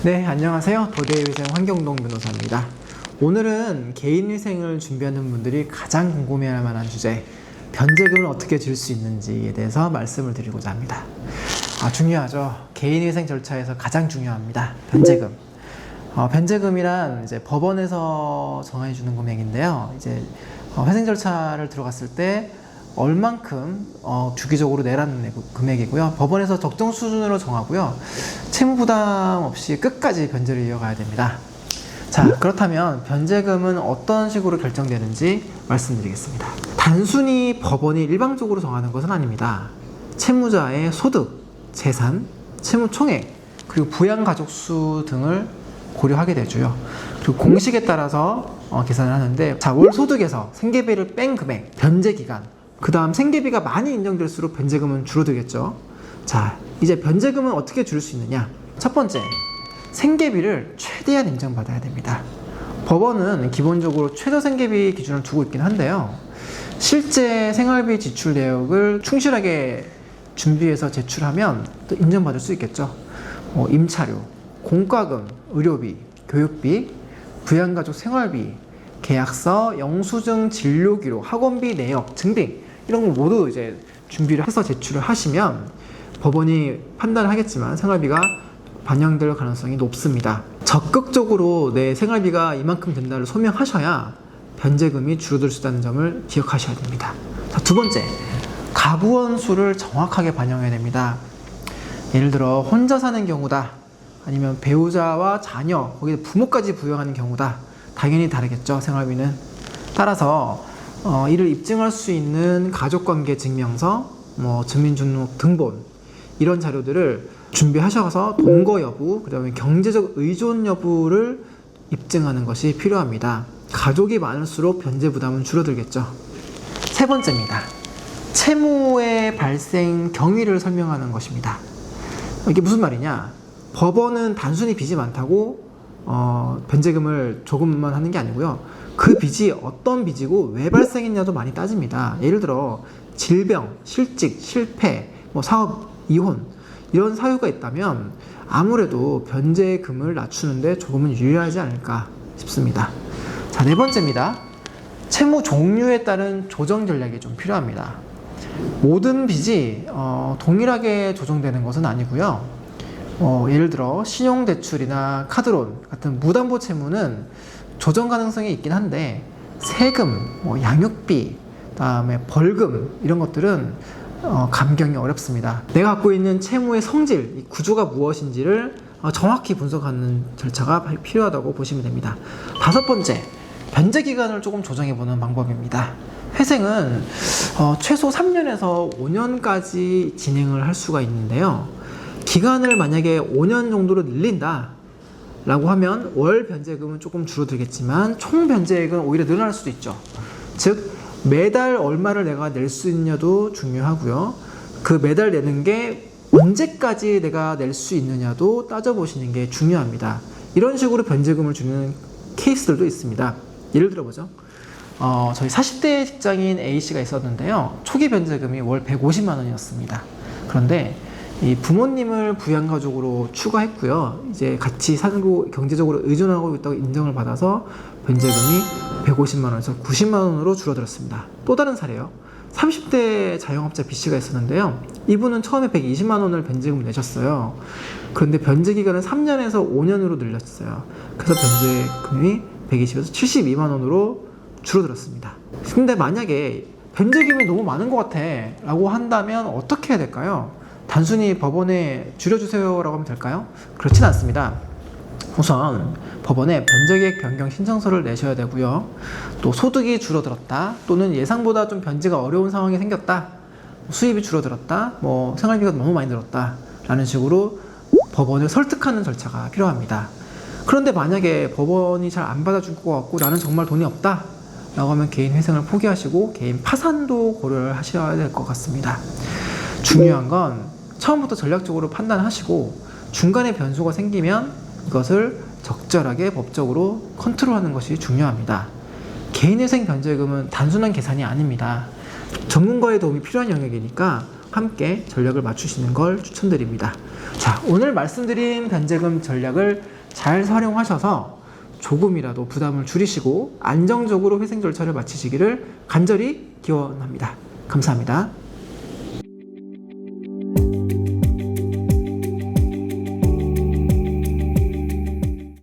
네, 안녕하세요. 도대위생 환경동 변호사입니다. 오늘은 개인위생을 준비하는 분들이 가장 궁금해할 만한 주제, 변제금을 어떻게 줄 수 있는지에 대해서 말씀을 드리고자 합니다. 중요하죠. 개인위생 절차에서 가장 중요합니다. 변제금. 변제금이란 이제 법원에서 정해주는 금액인데요. 이제 회생 절차를 들어갔을 때 얼만큼 주기적으로 내라는 금액이고요. 법원에서 적정 수준으로 정하고요. 채무 부담 없이 끝까지 변제를 이어가야 됩니다. 자, 그렇다면 변제금은 어떤 식으로 결정되는지 말씀드리겠습니다. 단순히 법원이 일방적으로 정하는 것은 아닙니다. 채무자의 소득, 재산, 채무 총액, 그리고 부양가족 수 등을 고려하게 되죠. 그리고 공식에 따라서 계산을 하는데, 자, 월 소득에서 생계비를 뺀 금액, 변제 기간, 그 다음 생계비가 많이 인정될수록 변제금은 줄어들겠죠. 자, 이제 변제금은 어떻게 줄 수 있느냐? 첫 번째, 생계비를 최대한 인정받아야 됩니다. 법원은 기본적으로 최저 생계비 기준을 두고 있긴 한데요. 실제 생활비 지출 내역을 충실하게 준비해서 제출하면 또 인정받을 수 있겠죠. 임차료, 공과금, 의료비, 교육비, 부양가족 생활비, 계약서, 영수증, 진료기록, 학원비 내역 등등 이런 걸 모두 이제 준비를 해서 제출을 하시면 법원이 판단을 하겠지만 생활비가 반영될 가능성이 높습니다. 적극적으로 내 생활비가 이만큼 된다를 소명하셔야 변제금이 줄어들 수 있다는 점을 기억하셔야 됩니다. 자, 두 번째, 가구원 수를 정확하게 반영해야 됩니다. 예를 들어 혼자 사는 경우다, 아니면 배우자와 자녀, 거기에 부모까지 부양하는 경우다, 당연히 다르겠죠. 생활비는. 따라서 이를 입증할 수 있는 가족관계 증명서, 주민등록 등본, 이런 자료들을 준비하셔서 동거 여부, 그 다음에 경제적 의존 여부를 입증하는 것이 필요합니다. 가족이 많을수록 변제 부담은 줄어들겠죠. 세 번째입니다. 채무의 발생 경위를 설명하는 것입니다. 이게 무슨 말이냐? 법원은 단순히 빚이 많다고 변제금을 조금만 하는 게 아니고요. 그 빚이 어떤 빚이고 왜 발생했냐도 많이 따집니다. 예를 들어 질병, 실직, 실패, 사업, 이혼 이런 사유가 있다면 아무래도 변제금을 낮추는데 조금은 유리하지 않을까 싶습니다. 자, 네 번째입니다. 채무 종류에 따른 조정 전략이 좀 필요합니다. 모든 빚이 동일하게 조정되는 것은 아니고요. 예를 들어 신용대출이나 카드론 같은 무담보 채무는 조정 가능성이 있긴 한데 세금, 양육비, 그다음에 벌금 이런 것들은 감경이 어렵습니다. 내가 갖고 있는 채무의 성질, 이 구조가 무엇인지를 정확히 분석하는 절차가 필요하다고 보시면 됩니다. 다섯 번째, 변제 기간을 조금 조정해보는 방법입니다. 회생은 최소 3년에서 5년까지 진행을 할 수가 있는데요. 기간을 만약에 5년 정도로 늘린다 라고 하면 월 변제금은 조금 줄어들겠지만 총 변제액은 오히려 늘어날 수도 있죠. 즉 매달 얼마를 내가 낼 수 있냐도 중요하고요. 그 매달 내는 게 언제까지 내가 낼 수 있느냐도 따져보시는 게 중요합니다. 이런 식으로 변제금을 주는 케이스들도 있습니다. 예를 들어보죠. 저희 40대 직장인 A씨가 있었는데요. 초기 변제금이 월 150만 원이었습니다. 그런데 이 부모님을 부양가족으로 추가했고요. 이제 같이 살고 경제적으로 의존하고 있다고 인정을 받아서 변제금이 150만 원에서 90만 원으로 줄어들었습니다. 또 다른 사례요. 30대 자영업자 B씨가 있었는데요. 이분은 처음에 120만 원을 변제금을 내셨어요. 그런데 변제 기간은 3년에서 5년으로 늘렸어요. 그래서 변제금이 120에서 72만 원으로 줄어들었습니다. 근데 만약에 변제금이 너무 많은 것 같아 라고 한다면 어떻게 해야 될까요? 단순히 법원에 줄여주세요 라고 하면 될까요? 그렇진 않습니다. 우선 법원에 변제계획 변경 신청서를 내셔야 되고요. 또 소득이 줄어들었다, 또는 예상보다 좀 변제가 어려운 상황이 생겼다, 수입이 줄어들었다, 생활비가 너무 많이 들었다 라는 식으로 법원을 설득하는 절차가 필요합니다. 그런데 만약에 법원이 잘 안 받아줄 것 같고 나는 정말 돈이 없다 라고 하면 개인 회생을 포기하시고 개인 파산도 고려를 하셔야 될 것 같습니다. 중요한 건 처음부터 전략적으로 판단하시고 중간에 변수가 생기면 이것을 적절하게 법적으로 컨트롤하는 것이 중요합니다. 개인회생 변제금은 단순한 계산이 아닙니다. 전문가의 도움이 필요한 영역이니까 함께 전략을 맞추시는 걸 추천드립니다. 자, 오늘 말씀드린 변제금 전략을 잘 활용하셔서 조금이라도 부담을 줄이시고 안정적으로 회생 절차를 마치시기를 간절히 기원합니다. 감사합니다.